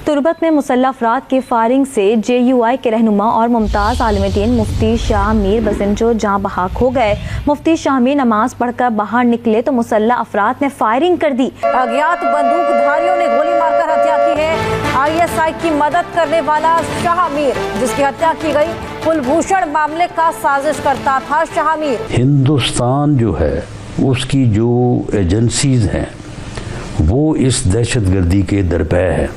तुर्बत में मुसल्लह अफराद की फायरिंग से JUI के रहनुमा और मुमताज़ आलिम-ए-दीन मुफ्ती शाह मीर बसिंजो जहाँ बहाक हो गए। मुफ्ती शाह मीर नमाज पढ़कर बाहर निकले तो मुसल्लह अफराद ने फायरिंग कर दी। अज्ञात बंदूकधारियों ने गोली मारकर हत्या की है। ISI की मदद करने वाला शाह मीर, जिसकी हत्या की गई, कुलभूषण मामले का साजिश करता था शाह मीर। हिंदुस्तान जो है उसकी जो एजेंसीज हैं वो इस दहशतगर्दी के दरपे है।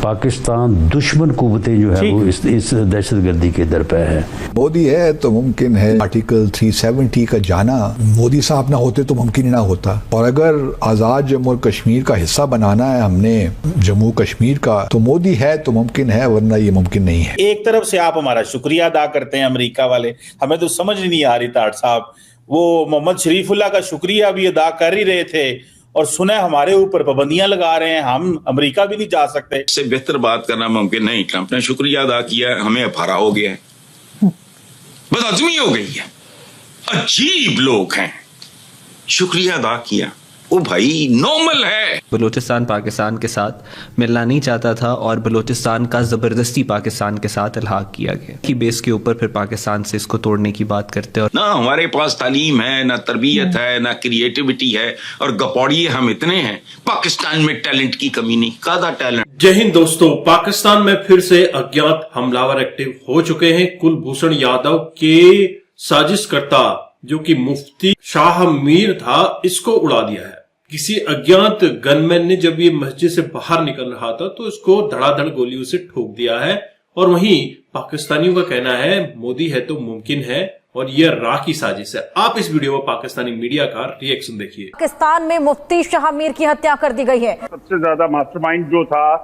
पाकिस्तान दुश्मन कुव्वतें जो है वो इस दहशतगर्दी के दरपे है। मोदी है तो मुमकिन है आर्टिकल 370 का जाना, मोदी साहब ना होते तो मुमकिन ही ना होता। और अगर आज़ाद जम्मू और कश्मीर का हिस्सा बनाना है हमने जम्मू कश्मीर का, तो मोदी है तो मुमकिन है, वरना ये मुमकिन नहीं है। एक तरफ से आप हमारा शुक्रिया अदा करते हैं अमेरिका वाले, हमें तो समझ नहीं आ रही ताड़ साहब, वो मोहम्मद शरीफुल्लाह का शुक्रिया भी अदा कर ही रहे थे और सुना हमारे ऊपर पाबंदियां लगा रहे हैं, हम अमेरिका भी नहीं जा सकते। इससे बेहतर बात करना मुमकिन नहीं। ट्रंप ने शुक्रिया अदा किया, हमें अफारा हो गया है, बदअज़मी हो गई है, अजीब लोग हैं। शुक्रिया अदा किया, वो भाई नॉर्मल है। बलूचिस्तान पाकिस्तान के साथ मिलना नहीं चाहता था और बलूचिस्तान का ज़बरदस्ती पाकिस्तान के साथ इल्हाक किया गया की बेस के ऊपर फिर पाकिस्तान से इसको तोड़ने की बात करते हैं। ना हमारे पास तालीम है, ना तरबियत है, ना क्रिएटिविटी है, और गपौड़िए हम इतने हैं। पाकिस्तान में टैलेंट की कमी नहीं, कादा टैलेंट। जय हिंद दोस्तों, पाकिस्तान में फिर से अज्ञात हमलावर एक्टिव हो चुके हैं। कुलभूषण यादव के साजिशकर्ता जो कि मुफ्ती शाह मीर था, इसको उड़ा दिया है। किसी अज्ञात गनमैन ने जब ये मस्जिद से बाहर निकल रहा था तो इसको धड़ाधड़ गोलियों से ठोक दिया है। और वहीं पाकिस्तानियों का कहना है मोदी है तो मुमकिन है और ये राह की साजिश है। आप इस वीडियो में पाकिस्तानी मीडिया का रिएक्शन देखिए। पाकिस्तान में मुफ्ती शाह मीर की हत्या कर दी गई है। सबसे ज्यादा मास्टरमाइंड जो था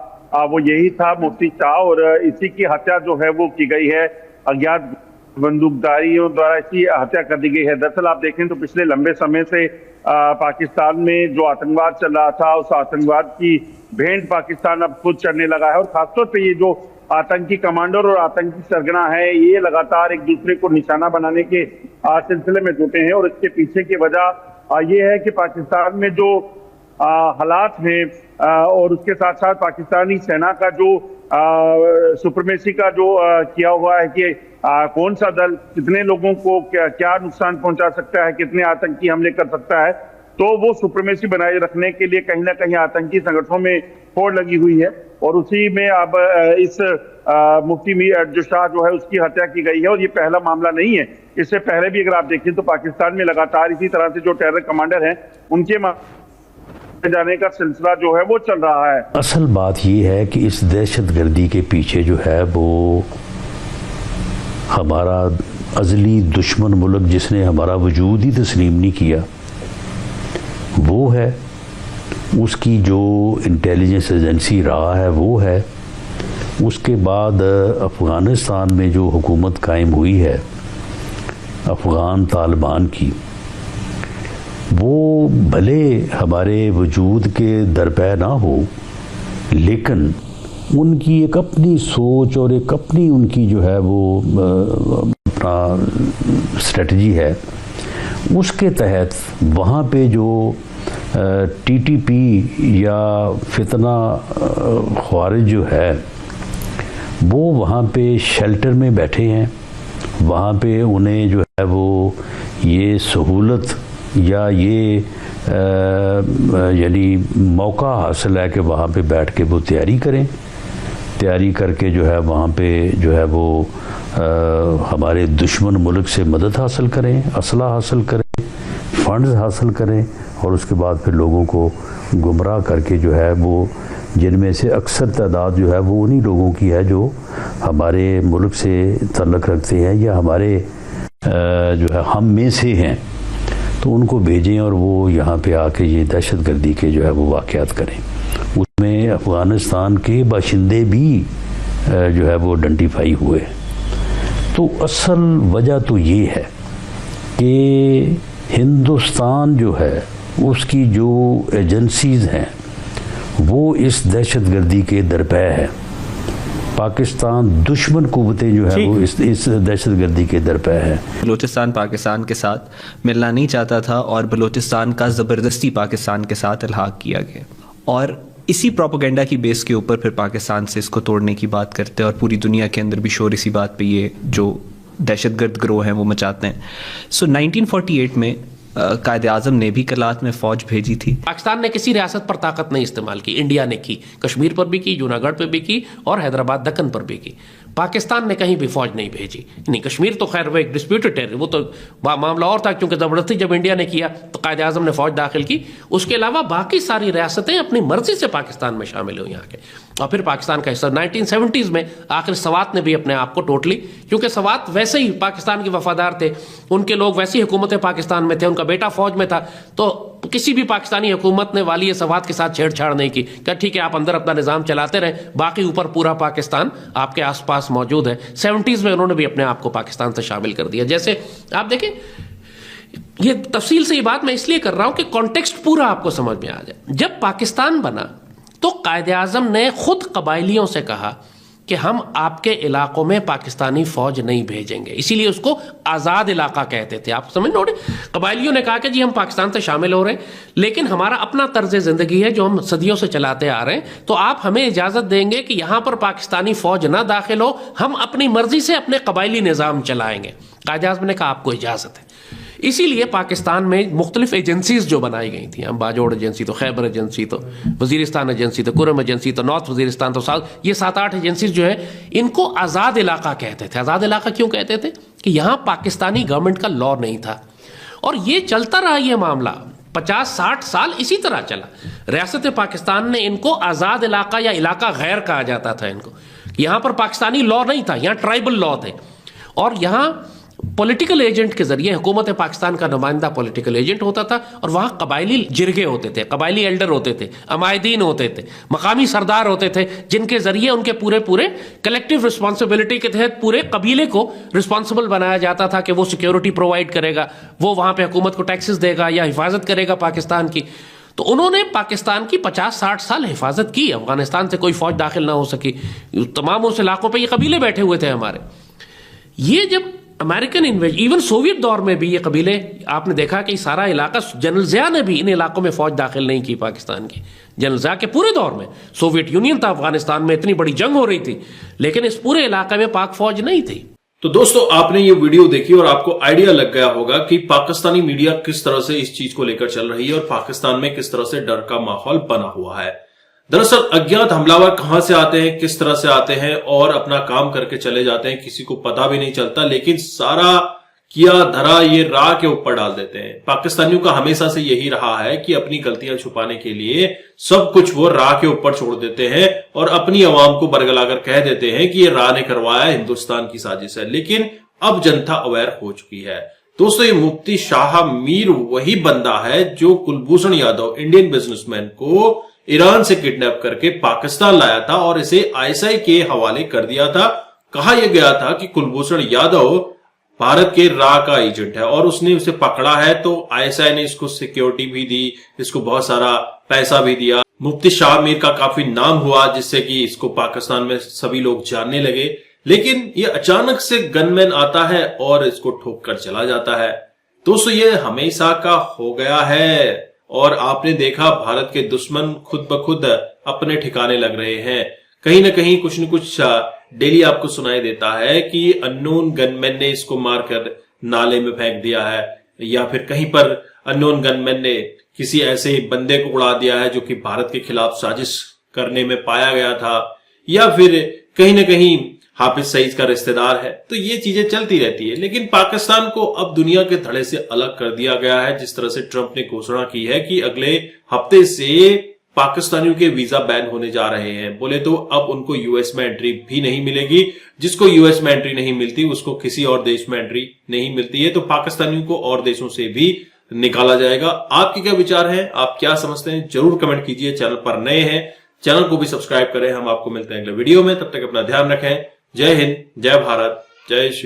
वो यही था, मुफ्ती शाह, और इसी की हत्या जो है वो की गई है। अज्ञात बंदूकधारियों द्वारा इसकी हत्या कर दी गई है। दरअसल आप देखें तो पिछले लंबे समय से पाकिस्तान में जो आतंकवाद चल रहा था, उस आतंकवाद की भेंट पाकिस्तान अब खुद चढ़ने लगा है। और खासतौर पे ये जो आतंकी कमांडर और आतंकी सरगना है, ये लगातार एक दूसरे को निशाना बनाने के सिलसिले में जुटे हैं। और इसके पीछे की वजह ये है कि पाकिस्तान में जो हालात हैं और उसके साथ साथ पाकिस्तानी सेना का जो सुप्रीमेसी का जो किया हुआ है कि कौन सा दल कितने लोगों को क्या नुकसान पहुंचा सकता है, कितने आतंकी हमले कर सकता है, तो वो सुप्रीमेसी बनाए रखने के लिए कहीं ना कहीं आतंकी संगठनों में होड़ लगी हुई है। और उसी में अब इस मुफ्ती जो शाह जो है उसकी हत्या की गई है। और ये पहला मामला नहीं है, इससे पहले भी अगर आप देखें तो पाकिस्तान में लगातार इसी तरह से जो टेरर कमांडर हैं उनके जाने का सिलसिला जो है वो चल रहा है। असल बात ये है कि इस दहशतगर्दी के पीछे जो है वो हमारा अज़ली दुश्मन मुल्क, जिसने हमारा वजूद ही तस्लीम नहीं किया, वो है। उसकी जो इंटेलिजेंस एजेंसी रहा है वो है। उसके बाद अफ़गानिस्तान में जो हुकूमत कायम हुई है अफ़गान तालिबान की, वो भले हमारे वजूद के दरपे ना हो, लेकिन उनकी एक अपनी सोच और एक अपनी उनकी जो है वो अपना स्ट्रेटजी है। उसके तहत वहाँ पे जो TTP या फितना ख्वारिज जो है वो वहाँ पे शेल्टर में बैठे हैं। वहाँ पे उन्हें जो है वो ये सहूलत या ये यानी मौका हासिल है कि वहाँ पे बैठ के वो तैयारी करके जो है वहाँ पे जो है वो हमारे दुश्मन मुल्क से मदद हासिल करें, असला हासिल करें, फंड्स हासिल करें, और उसके बाद फिर लोगों को गुमराह करके जो है वो, जिनमें से अक्सर तादाद जो है वो उन्हीं लोगों की है जो हमारे मुल्क से तल्लुक़ रखते हैं या हमारे जो है हम में से हैं, तो उनको भेजें और वो यहाँ पे आके ये दहशतगर्दी के जो है वो वाक़यात करें। उसमें अफ़गानिस्तान के बाशिंदे भी जो है वो आइडेंटिफाई हुए। तो असल वजह तो ये है कि हिंदुस्तान जो है उसकी जो एजेंसीज हैं वो इस दहशतगर्दी के दरपे है। पाकिस्तान दुश्मन कुव्वतें जो है वो इस दहशतगर्दी के दरपे है। बलूचिस्तान पाकिस्तान के साथ मिलना नहीं चाहता था और बलूचिस्तान का ज़बरदस्ती पाकिस्तान के साथ इल्हाक किया गया। और इसी प्रोपेगेंडा की बेस के ऊपर फिर पाकिस्तान से इसको तोड़ने की बात करते हैं और पूरी दुनिया के अंदर भी शोर इसी बात पे ये जो दहशतगर्द गिरोह हैं वो मचाते हैं। सो 1948 में कायद आज़म ने भी कलात में फौज भेजी थी। पाकिस्तान ने किसी रियासत पर ताकत नहीं इस्तेमाल की, इंडिया ने की, कश्मीर पर भी की, जूनागढ़ पर भी की और हैदराबाद दक्कन पर भी की। पाकिस्तान ने कहीं भी फौज नहीं भेजी। नहीं, कश्मीर तो खैर वो एक डिस्प्यूटेड टेरिटरी, वो तो मामला और था क्योंकि ज़बरदस्ती जब इंडिया ने किया तो कायद आज़म ने फौज दाखिल की। उसके अलावा बाकी सारी रियासतें अपनी मर्जी से पाकिस्तान में शामिल हुई यहाँ के, और फिर पाकिस्तान का हिस्सा 1970s में आखिर सवात ने भी अपने आप को टोटली, क्योंकि सवात वैसे ही पाकिस्तान के वफादार थे, उनके लोग वैसी हुकूमत पाकिस्तान में थे, उनका बेटा फौज में था, तो किसी भी पाकिस्तानी हुकूमत ने वाली सवात के साथ छेड़छाड़ नहीं की। क्या ठीक है, आप अंदर अपना निज़ाम चलाते रहे, बाकी ऊपर पूरा पाकिस्तान आपके आसपास मौजूद है। 70s में उन्होंने भी अपने आप को पाकिस्तान से शामिल कर दिया। जैसे आप देखें, ये तफसील से ये बात मैं इसलिए कर रहा हूं कि कॉन्टेक्स्ट पूरा आपको समझ में आ जाए। जब पाकिस्तान बना तो कायद आज़म ने खुद कबायलियों से कहा कि हम आपके इलाकों में पाकिस्तानी फौज नहीं भेजेंगे, इसीलिए उसको आज़ाद इलाका कहते थे। आप समझ लो, कबायलियों ने कहा कि जी हम पाकिस्तान से शामिल हो रहे हैं, लेकिन हमारा अपना तर्ज ज़िंदगी है जो हम सदियों से चलाते आ रहे हैं, तो आप हमें इजाज़त देंगे कि यहाँ पर पाकिस्तानी फौज ना दाखिल हो, हम अपनी मर्जी से अपने कबायली निज़ाम चलाएंगे। कायद आज़म ने कहा आपको इजाज़त है। इसीलिए पाकिस्तान में मुख्तलिफ एजेंसीज जो बनाई गई थी, हम बाजोड़ एजेंसी तो, खैबर एजेंसी तो, वजीरिस्तान एजेंसी तो, कुरम एजेंसी तो, नॉर्थ वजीरिस्तान तो, साउथ, ये 7-8 एजेंसीज जो है इनको आज़ाद इलाका कहते थे। आज़ाद इलाका क्यों कहते थे? कि यहाँ पाकिस्तानी गवर्नमेंट का लॉ नहीं था, और ये चलता रहा, ये मामला 50-60 साल इसी तरह चला। रियासत पाकिस्तान ने इनको आज़ाद इलाका या इलाका गैर कहा जाता था इनको। यहाँ पर पाकिस्तानी लॉ नहीं था, यहाँ ट्राइबल लॉ थे, और यहाँ पॉलिटिकल एजेंट के जरिए हुकूमत पाकिस्तान का नुमाइंदा पॉलिटिकल एजेंट होता था, और वहाँ कबायली जिरगे होते थे, कबायली एल्डर होते थे, अमायदीन होते थे, मकामी सरदार होते थे, जिनके जरिए उनके पूरे कलेक्टिव रिस्पॉन्सिबिलिटी के तहत पूरे कबीले को रिस्पॉन्सिबल बनाया जाता था कि वो सिक्योरिटी प्रोवाइड करेगा, वो वहाँ पे हुकूमत को टैक्सेस देगा या हिफाजत करेगा पाकिस्तान की। तो उन्होंने पाकिस्तान की 50-60 साल हिफाजत की। अफगानिस्तान से कोई फौज दाखिल ना हो सकी, तमाम उस इलाकों पर ये कबीले बैठे हुए थे हमारे। ये जब अमेरिकन इवन सोवियत दौर में भी ये कबीले, आपने देखा कि सारा इलाका, जनरल ज़िया ने भी इन इलाकों में फौज दाखिल नहीं की पाकिस्तान की। जनरल ज़िया के पूरे दौर में सोवियत यूनियन था अफगानिस्तान में, इतनी बड़ी जंग हो रही थी, लेकिन इस पूरे इलाके में पाक फौज नहीं थी। तो दोस्तों, आपने ये वीडियो देखी और आपको आइडिया लग गया होगा कि पाकिस्तानी मीडिया किस तरह से इस चीज को लेकर चल रही है और पाकिस्तान में किस तरह से डर का माहौल बना हुआ है। दरअसल अज्ञात हमलावर कहां से आते हैं, किस तरह से आते हैं और अपना काम करके चले जाते हैं, किसी को पता भी नहीं चलता, लेकिन सारा किया धरा ये राह के ऊपर डाल देते हैं। पाकिस्तानियों का हमेशा से यही रहा है कि अपनी गलतियां छुपाने के लिए सब कुछ वो राह के ऊपर छोड़ देते हैं और अपनी आवाम को बरगलाकर कह देते हैं कि ये राह ने करवाया, हिंदुस्तान की साजिश है। लेकिन अब जनता अवेयर हो चुकी है। दोस्तों, ये मुफ्ती शाह मीर वही बंदा है जो कुलभूषण यादव, इंडियन बिजनेसमैन को ईरान से किडनैप करके पाकिस्तान लाया था और इसे आईएसआई के हवाले कर दिया था। कहा यह गया था कि कुलभूषण यादव भारत के राह का एजेंट है और उसने उसे पकड़ा है, तो आईएसआई ने इसको सिक्योरिटी भी दी, इसको बहुत सारा पैसा भी दिया। मुफ्ती शाह मीर का काफी नाम हुआ, जिससे कि इसको पाकिस्तान में सभी लोग जानने लगे। लेकिन ये अचानक से गनमैन आता है और इसको ठोक कर चला जाता है। दोस्तों, ये हमेशा का हो गया है और आपने देखा भारत के दुश्मन खुद ब खुद अपने ठिकाने लग रहे हैं। कहीं ना कहीं कुछ न कुछ डेली आपको सुनाई देता है कि अननोन गनमैन ने इसको मारकर नाले में फेंक दिया है, या फिर कहीं पर अननोन गनमैन ने किसी ऐसे बंदे को उड़ा दिया है जो कि भारत के खिलाफ साजिश करने में पाया गया था, या फिर कहीं ना कहीं हाफिज सईद का रिश्तेदार है। तो ये चीजें चलती रहती है। लेकिन पाकिस्तान को अब दुनिया के धड़े से अलग कर दिया गया है, जिस तरह से ट्रंप ने घोषणा की है कि अगले हफ्ते से पाकिस्तानियों के वीजा बैन होने जा रहे हैं। बोले तो अब उनको यूएस में एंट्री भी नहीं मिलेगी। जिसको यूएस में एंट्री नहीं मिलती उसको किसी और देश में एंट्री नहीं मिलती है, तो पाकिस्तानियों को और देशों से भी निकाला जाएगा। आपके क्या विचार हैं, आप क्या समझते हैं, जरूर कमेंट कीजिए। चैनल पर नए हैं, चैनल को भी सब्सक्राइब करें। हम आपको मिलते हैं अगले वीडियो में, तब तक अपना ध्यान रखें। जय हिंद, जय भारत, जय श्री